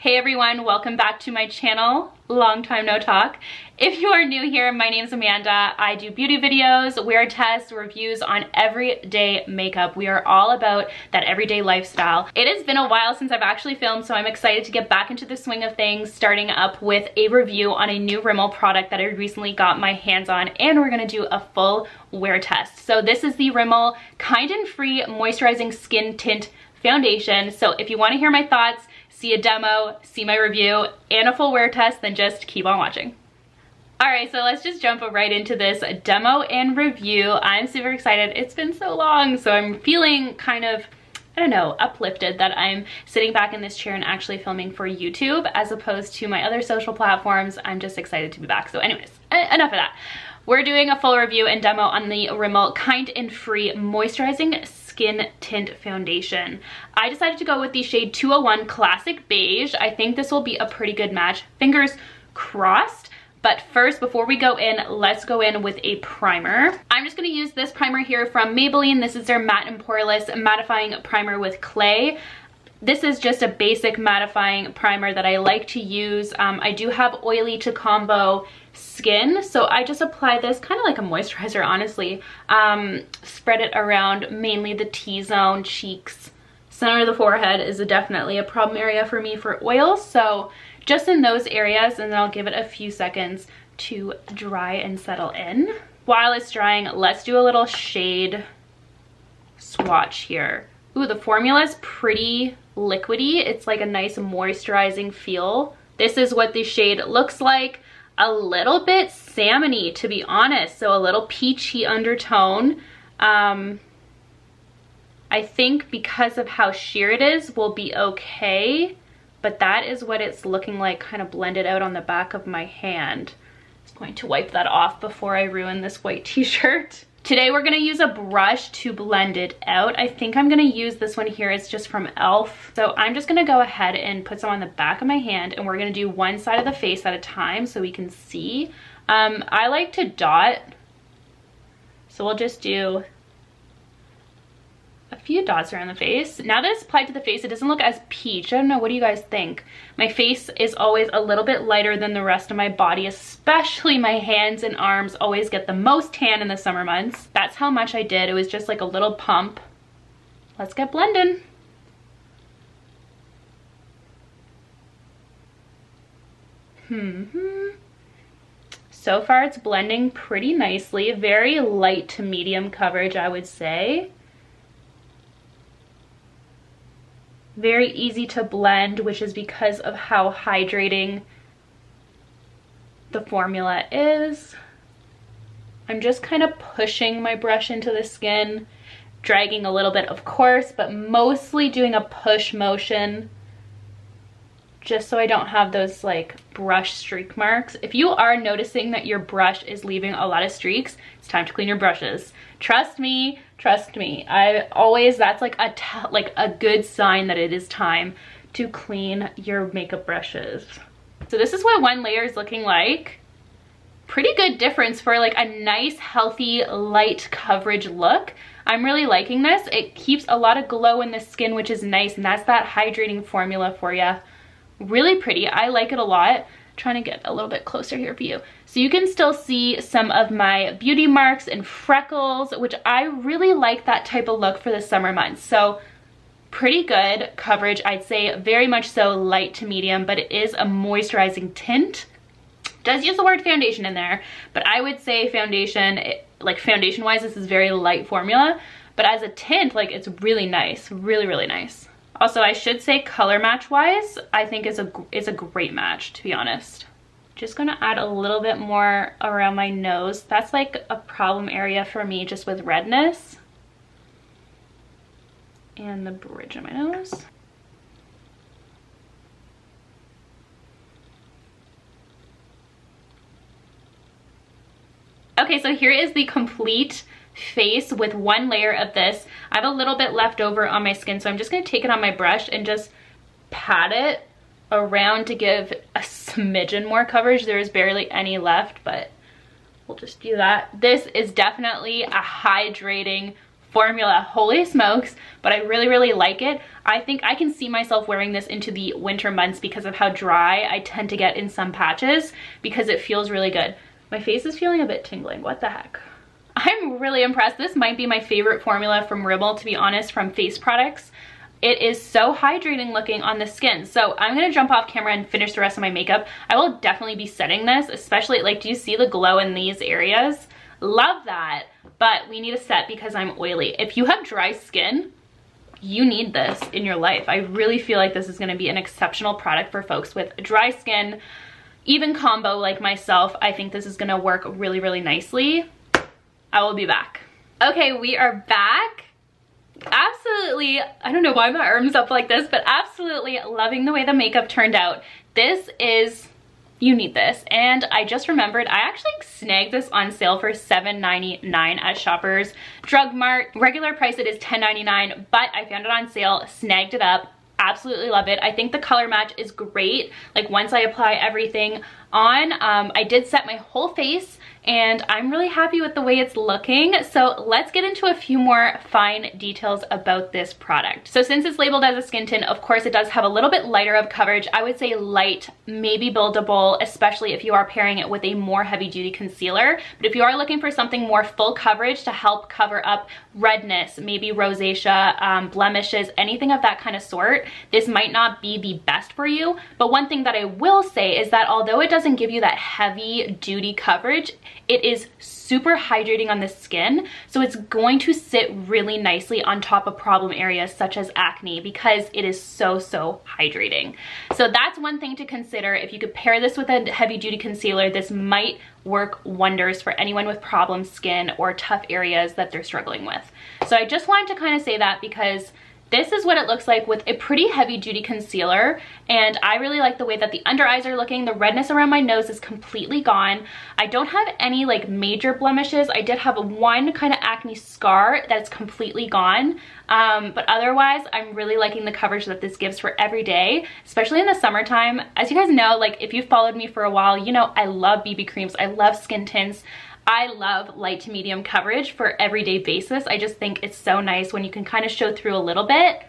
Hey everyone, welcome back to my channel. Long time no talk. If you are new here, my name's Amanda. I do beauty videos, wear tests, reviews on everyday makeup. We are all about that everyday lifestyle. It has been a while since I've actually filmed, so I'm excited to get back into the swing of things, starting up with a review on a new Rimmel product that I recently got my hands on, and we're gonna do a full wear test. So this is the Rimmel Kind and Free Moisturizing Skin Tint Foundation. So if you wanna hear my thoughts, see a demo, see my review, and a full wear test, then just keep on watching. Alright, so let's just jump right into this demo and review. I'm super excited. It's been so long, so I'm feeling kind of, I don't know, uplifted that I'm sitting back in this chair and actually filming for YouTube as opposed to my other social platforms. I'm just excited to be back. So anyways, enough of that. We're doing a full review and demo on the Rimmel Kind and Free Moisturizing Skin Tint Foundation. I decided to go with the shade 201 Classic Beige. I think this will be a pretty good match. Fingers crossed. But first, before we go in, let's go in with a primer. I'm just going to use this primer here from Maybelline. This is their Matte and Poreless Mattifying Primer with Clay. This is just a basic mattifying primer that I like to use. I do have oily to combo skin, so I just apply this kind of like a moisturizer, honestly. Spread it around mainly the T-zone, cheeks. Center of the forehead is definitely a problem area for me for oil, so just in those areas, and then I'll give it a few seconds to dry and settle in. While it's drying, let's do a little shade swatch here. Ooh, the formula's pretty liquidy. It's like a nice moisturizing feel. This is what the shade looks like. A little bit salmony, to be honest, so a little peachy undertone. I think because of how sheer it is, we'll be okay, but that is what it's looking like, kind of blended out on the back of my hand. I'm going to wipe that off before I ruin this white t-shirt. Today we're going to use a brush to blend it out. I think I'm going to use this one here. It's just from e.l.f. So I'm just going to go ahead and put some on the back of my hand, and we're going to do one side of the face at a time so we can see. I like to dot, so we'll just do a few dots around the face. Now that it's applied to the face, it doesn't look as peach. I don't know, what do you guys think? My face is always a little bit lighter than the rest of my body, especially my hands and arms always get the most tan in the summer months. That's how much I did. It was just like a little pump. Let's get blending. So far it's blending pretty nicely. Very light to medium coverage, I would say. Very easy to blend, which is because of how hydrating the formula is. I'm just kind of pushing my brush into the skin, dragging a little bit, of course, but mostly doing a push motion just so I don't have those like brush streak marks. If you are noticing that your brush is leaving a lot of streaks, it's time to clean your brushes. Trust me, trust me. That's like a good sign that it is time to clean your makeup brushes. So this is what one layer is looking like. Pretty good difference for like a nice, healthy, light coverage look. I'm really liking this. It keeps a lot of glow in the skin, which is nice, and that's that hydrating formula for you. Really pretty. I like it a lot. I'm trying to get a little bit closer here for you. So you can still see some of my beauty marks and freckles, which I really like that type of look for the summer months. So pretty good coverage. I'd say very much so light to medium, but it is a moisturizing tint. Does use the word foundation in there, but I would say foundation, like foundation wise, this is very light formula, but as a tint, like it's really nice, really, really nice. Also, I should say color match wise, I think it's a great match, to be honest. Just gonna add a little bit more around my nose. That's like a problem area for me, just with redness. And the bridge of my nose. Okay, so here is the complete face with one layer of this. I have a little bit left over on my skin, so I'm just going to take it on my brush and just pat it around to give a smidgen more coverage. There is barely any left, but we'll just do that. This is definitely a hydrating formula. Holy smokes, but I really, really like it. I think I can see myself wearing this into the winter months because of how dry I tend to get in some patches, because it feels really good. My face is feeling a bit tingling. What the heck? I'm really impressed. This might be my favorite formula from Rimmel, to be honest, from face products. It is so hydrating looking on the skin. So I'm gonna jump off camera and finish the rest of my makeup. I will definitely be setting this, especially, like, do you see the glow in these areas? Love that, but we need a set because I'm oily. If you have dry skin, you need this in your life. I really feel like this is gonna be an exceptional product for folks with dry skin, even combo like myself. I think this is gonna work really, really nicely. I will be back. Okay, we are back. Absolutely, I don't know why my arm's up like this, but absolutely loving the way the makeup turned out. This is, you need this. And I just remembered, I actually snagged this on sale for $7.99 at Shoppers Drug Mart. Regular price it is $10.99, but I found it on sale, snagged it up. Absolutely love it. I think the color match is great. Like, once I apply everything on, I did set my whole face, and I'm really happy with the way it's looking. So let's get into a few more fine details about this product. So since it's labeled as a skin tint, of course it does have a little bit lighter of coverage. I would say light, maybe buildable, especially if you are pairing it with a more heavy duty concealer. But if you are looking for something more full coverage to help cover up redness, maybe rosacea, blemishes, anything of that kind of sort, this might not be the best for you. But one thing that I will say is that although it doesn't give you that heavy duty coverage, it is super hydrating on the skin, so it's going to sit really nicely on top of problem areas such as acne because it is so hydrating. So that's one thing to consider. If you could pair this with a heavy duty concealer, this might work wonders for anyone with problem skin or tough areas that they're struggling with. So I just wanted to kind of say that because this is what it looks like with a pretty heavy duty concealer, and I really like the way that the under eyes are looking. The redness around my nose is completely gone. I don't have any like major blemishes. I did have one kind of acne scar that's completely gone, but otherwise I'm really liking the coverage that this gives for every day, especially in the summertime. As you guys know, like if you've followed me for a while, you know I love BB creams, I love skin tints. I love light to medium coverage for everyday basis. I just think it's so nice when you can kind of show through a little bit,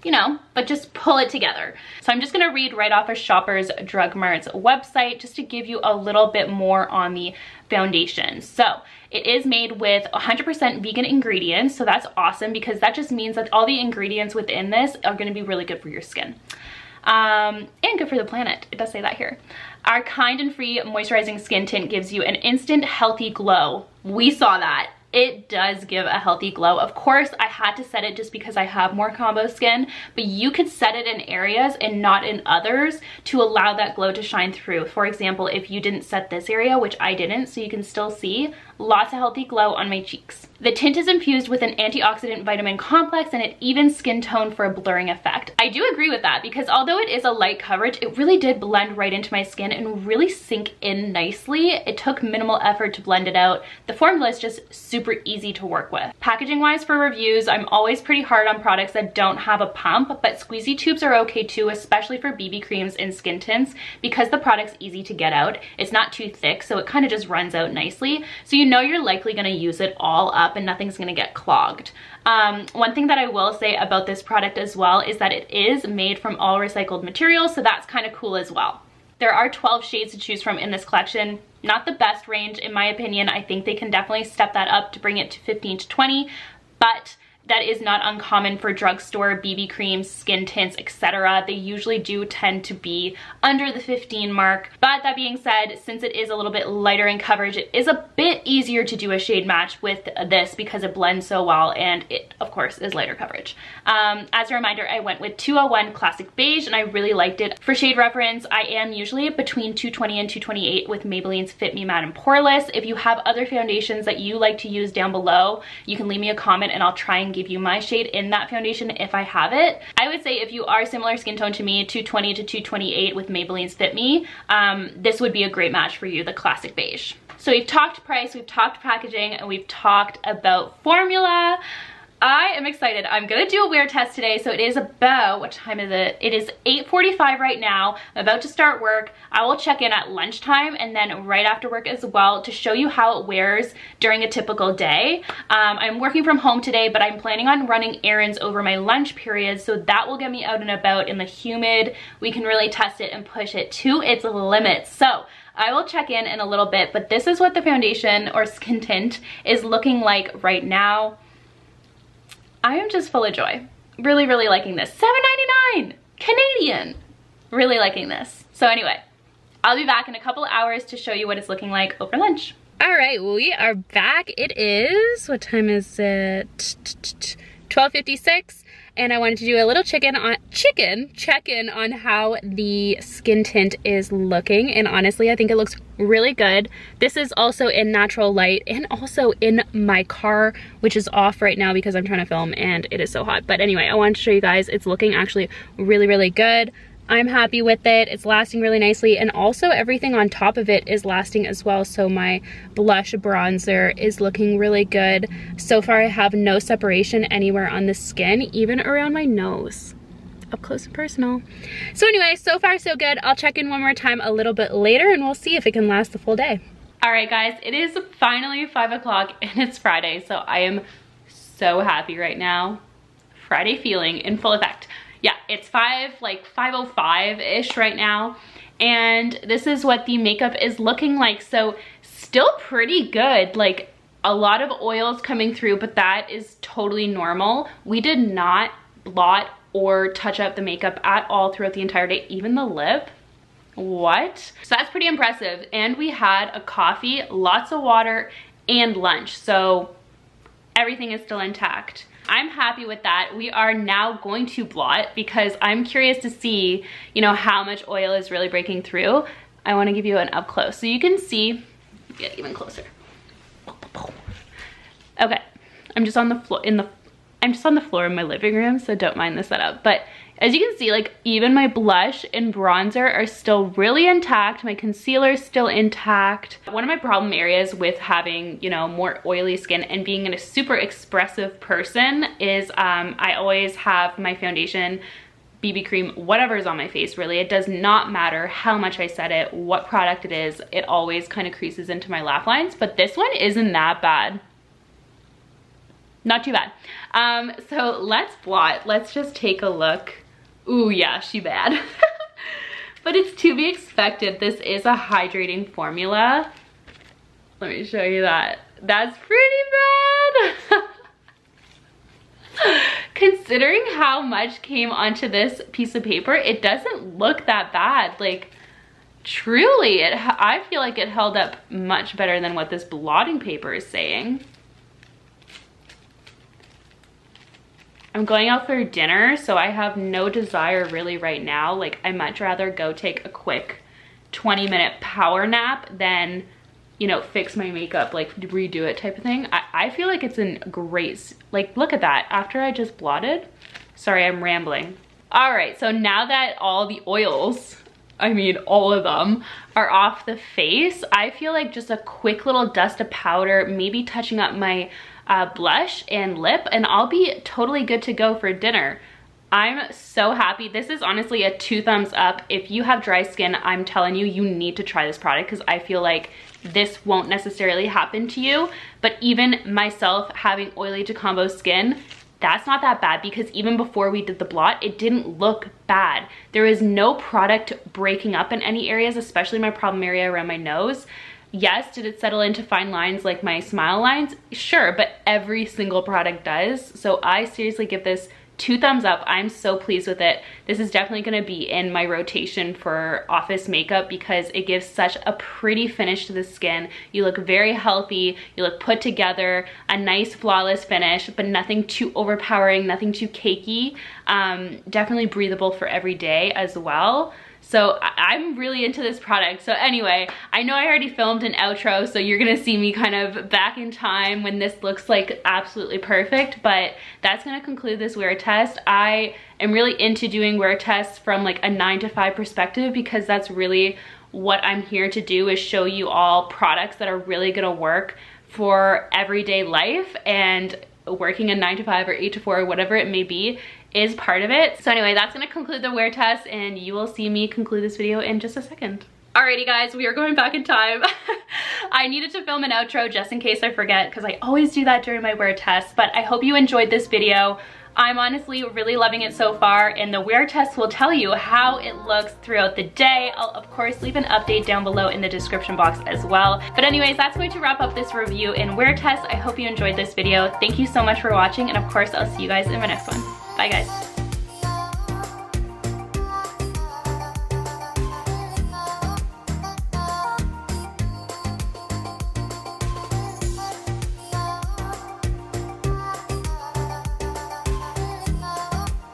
you know, but just pull it together. So I'm just gonna read right off of Shoppers Drug Mart's website just to give you a little bit more on the foundation. So it is made with 100% vegan ingredients, so that's awesome because that just means that all the ingredients within this are gonna be really good for your skin. And good for the planet. It does say that here. Our kind and free moisturizing skin tint gives you an instant healthy glow. We saw that. It does give a healthy glow. Of course, I had to set it just because I have more combo skin, but you could set it in areas and not in others to allow that glow to shine through. For example, if you didn't set this area, which I didn't, so you can still see lots of healthy glow on my cheeks. The tint is infused with an antioxidant vitamin complex and it evens skin tone for a blurring effect. I do agree with that because although it is a light coverage, it really did blend right into my skin and really sink in nicely. It took minimal effort to blend it out. The formula is just super easy to work with. Packaging wise for reviews, I'm always pretty hard on products that don't have a pump, but squeezy tubes are okay too, especially for BB creams and skin tints because the product's easy to get out. It's not too thick, so it kind of just runs out nicely. So you know you're likely gonna use it all up and nothing's gonna get clogged. One thing that I will say about this product as well is that it is made from all recycled materials, so that's kind of cool as well. There are 12 shades to choose from in this collection. Not the best range in my opinion. I think they can definitely step that up to bring it to 15 to 20, but that is not uncommon for drugstore BB creams, skin tints, etc. They usually do tend to be under the 15 mark. But that being said, since it is a little bit lighter in coverage, it is a bit easier to do a shade match with this because it blends so well and it, of course, is lighter coverage. As a reminder, I went with 201 Classic Beige and I really liked it. For shade reference, I am usually between 220 and 228 with Maybelline's Fit Me Matte and Poreless. If you have other foundations that you like to use down below, you can leave me a comment and I'll try and give you my shade in that foundation if I have it. I would say if you are similar skin tone to me, 220 to 228 with Maybelline's Fit Me, this would be a great match for you, the Classic Beige. So we've talked price, we've talked packaging, and we've talked about formula. I am excited. I'm gonna do a wear test today. So it is about, what time is it? It is 8:45 right now. I'm about to start work. I will check in at lunchtime and then right after work as well to show you how it wears during a typical day. I'm working from home today, but I'm planning on running errands over my lunch period, so that will get me out and about in the humid. We can really test it and push it to its limits. So I will check in a little bit, but this is what the foundation or skin tint is looking like right now. I am just full of joy. Really, really liking this. $7.99 Canadian. Really liking this. So anyway, I'll be back in a couple of hours to show you what it's looking like over lunch. All right, we are back. It is, what time is it? 12:56. And I wanted to do a little check-in on how the skin tint is looking. And honestly, I think it looks really good. This is also in natural light and also in my car, which is off right now because I'm trying to film and it is so hot. But anyway, I wanted to show you guys it's looking actually really, really good. I'm happy with it. It's lasting really nicely, and also everything on top of it is lasting as well. So my blush bronzer is looking really good. So far I have no separation anywhere on the skin, even around my nose. Up close and personal. So anyway, so far so good. I'll check in one more time a little bit later and we'll see if it can last the full day. All right guys, it is finally 5 o'clock and it's Friday, so I am so happy right now. Friday feeling in full effect. Yeah, it's 5:05-ish right now, and this is what the makeup is looking like. So still pretty good, like a lot of oils coming through, but that is totally normal. We did not blot or touch up the makeup at all throughout the entire day, even the lip. What? So that's pretty impressive. And we had a coffee, lots of water, and lunch, so everything is still intact. I'm happy with that. We are now going to blot because I'm curious to see, you know, how much oil is really breaking through. I want to give you an up close so you can see. Get even closer. Okay, I'm just on the floor I'm just on the floor in my living room, so don't mind the setup. But as you can see, like even my blush and bronzer are still really intact. My concealer is still intact. One of my problem areas with having, you know, more oily skin and being a super expressive person is I always have my foundation, BB cream, whatever is on my face, really. It does not matter how much I set it, what product it is, it always kind of creases into my laugh lines, but this one isn't that bad. Not too bad. So let's blot. Let's just take a look. Ooh, yeah, she bad. But it's to be expected. This is a hydrating formula. Let me show you that. That's pretty bad. Considering how much came onto this piece of paper, it doesn't look that bad. Like, truly, I feel like it held up much better than what this blotting paper is saying. I'm going out for dinner, so I have no desire really right now. Like, I'd much rather go take a quick 20-minute power nap than, you know, fix my makeup, like redo it type of thing. I feel like it's in great, like, look at that. After I just blotted, sorry, I'm rambling. All right, so now that all the oils, I mean all of them, are off the face, I feel like just a quick little dust of powder, maybe touching up my blush and lip, and I'll be totally good to go for dinner. I'm so happy. This is honestly a 2 thumbs up. If you have dry skin, I'm telling you, you need to try this product because I feel like this won't necessarily happen to you. But even myself having oily to combo skin, that's not that bad because even before we did the blot, it didn't look bad. There is no product breaking up in any areas, especially my problem area around my nose. Yes, did it settle into fine lines like my smile lines? Sure, but every single product does. So I seriously give this 2 thumbs up. I'm so pleased with it. This is definitely going to be in my rotation for office makeup because it gives such a pretty finish to the skin. You look very healthy, you look put together, a nice flawless finish, but nothing too overpowering, nothing too cakey. Definitely breathable for every day as well. So I'm really into this product. So anyway, I know I already filmed an outro, so you're gonna see me kind of back in time when this looks like absolutely perfect, but that's gonna conclude this wear test. I am really into doing wear tests from like a 9 to 5 perspective because that's really what I'm here to do, is show you all products that are really gonna work for everyday life. And working a 9 to 5 or 8 to 4 or whatever it may be is part of it. So anyway, that's gonna conclude the wear test, and you will see me conclude this video in just a second. Alrighty guys, we are going back in time. I needed to film an outro just in case I forget, because I always do that during my wear test, but I hope you enjoyed this video. I'm honestly really loving it so far, and the wear test will tell you how it looks throughout the day. I'll of course leave an update down below in the description box as well. But anyways, that's going to wrap up this review and wear test. I hope you enjoyed this video. Thank you so much for watching, and of course I'll see you guys in my next one. Bye guys.